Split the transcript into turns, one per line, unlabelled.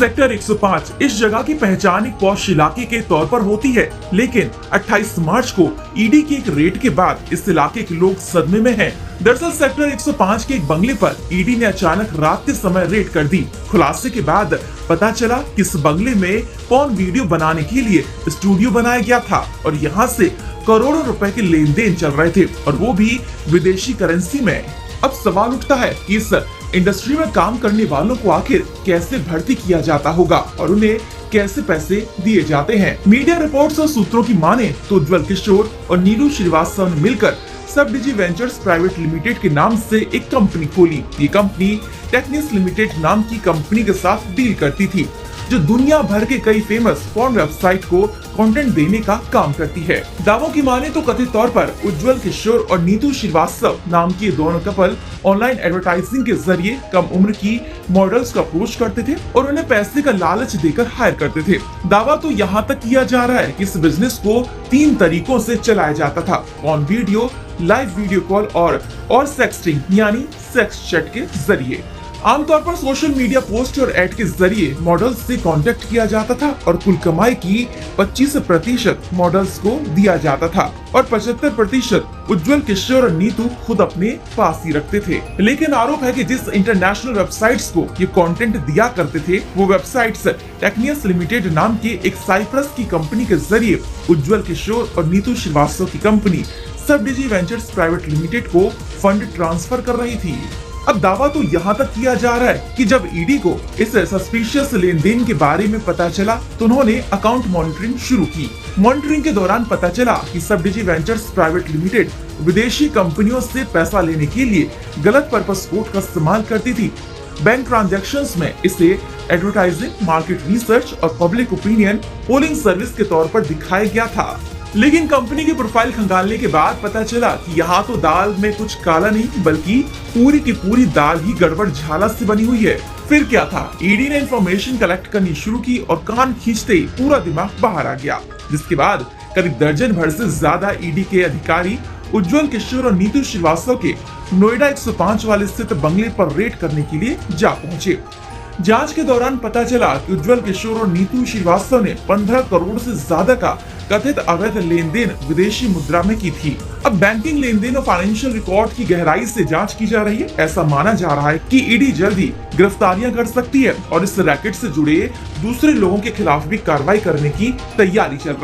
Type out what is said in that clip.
Sector 105 इस जगह की पहचान एक पॉश इलाके के तौर पर होती है, लेकिन 28 मार्च को ईडी की एक रेड के बाद इस इलाके के लोग सदमे में हैं। दरअसल सेक्टर 105 के एक बंगले पर ईडी ने अचानक रात के समय रेड कर दी। खुलासे के बाद पता चला कि इस बंगले में पॉर्न वीडियो बनाने के लिए स्टूडियो बनाया गया था और यहाँ से करोड़ों रुपए के लेन देन चल रहे थे, और वो भी विदेशी करेंसी में। अब सवाल उठता है कि इस इंडस्ट्री में काम करने वालों को आखिर कैसे भर्ती किया जाता होगा और उन्हें कैसे पैसे दिए जाते हैं। मीडिया रिपोर्ट्स और सूत्रों की माने तो उज्जवल किशोर और नीलू श्रीवास्तव ने मिलकर सब डिजी वेंचर्स प्राइवेट लिमिटेड के नाम से एक कंपनी खोली। ये कंपनी टेक्निस लिमिटेड नाम की कंपनी के साथ डील करती थी, जो दुनिया भर के कई फेमस पॉर्न वेबसाइट को कंटेंट देने का काम करती है। दावों की माने तो कथित तौर पर उज्जवल किशोर और नीतू श्रीवास्तव नाम के दोनों कपल ऑनलाइन एडवर्टाइजिंग के जरिए कम उम्र की मॉडल्स को अप्रोच करते थे और उन्हें पैसे का लालच देकर हायर करते थे। दावा तो यहाँ तक किया जा रहा है कि इस बिजनेस को 3 तरीकों से चलाया जाता था: porn video, live video call और सेक्सटिंग यानी सेक्स चैट के जरिए। आमतौर पर सोशल मीडिया पोस्ट और एड के जरिए मॉडल्स से कांटेक्ट किया जाता था और कुल कमाई की 25% मॉडल्स को दिया जाता था और 75% उज्जवल किशोर और नीतू खुद अपने पास ही रखते थे। लेकिन आरोप है कि जिस इंटरनेशनल वेबसाइट्स को ये कंटेंट दिया करते थे, वो वेबसाइट्स टेक्निस लिमिटेड नाम के एक साइप्रस की कंपनी के जरिए उज्जवल किशोर और नीतू श्रीवास्तव की कंपनी सब डिजी वेंचर्स प्राइवेट लिमिटेड को फंड ट्रांसफर कर रही थी। अब दावा तो यहाँ तक किया जा रहा है कि जब ईडी को इस सस्पिशियस लेन देन के बारे में पता चला तो उन्होंने अकाउंट मॉनिटरिंग शुरू की। मॉनिटरिंग के दौरान पता चला कि सब डिजी वेंचर्स प्राइवेट लिमिटेड विदेशी कंपनियों से पैसा लेने के लिए गलत पर्पस कोड का इस्तेमाल करती थी। बैंक ट्रांजैक्शंस में इसे एडवर्टाइजिंग, मार्केट रिसर्च और पब्लिक ओपिनियन पोलिंग सर्विस के तौर पर दिखाया गया था। लेकिन कंपनी की प्रोफाइल खंगालने के बाद पता चला कि यहाँ तो दाल में कुछ काला नहीं, बल्कि पूरी की पूरी दाल ही गड़बड़ झाला से बनी हुई है। फिर क्या था, ईडी ने इंफॉर्मेशन कलेक्ट करनी शुरू की और कान खींचते ही पूरा दिमाग बाहर आ गया, जिसके बाद करीब दर्जन भर से ज्यादा ईडी के अधिकारी उज्जवल किशोर और नीतू श्रीवास्तव के नोएडा 105 वाले स्थित बंगले पर रेड करने के लिए जा पहुंचे। जांच के दौरान पता चला कि उज्जवल किशोर और नीतू श्रीवास्तव ने 15 करोड़ से ज्यादा का कथित अवैध लेन देन विदेशी मुद्रा में की थी। अब बैंकिंग लेन देन और फाइनेंशियल रिकॉर्ड की गहराई से जांच की जा रही है। ऐसा माना जा रहा है कि ईडी जल्द ही गिरफ्तारियां कर सकती है और इस रैकेट से जुड़े दूसरे लोगों के खिलाफ भी कार्रवाई करने की तैयारी चल रही है।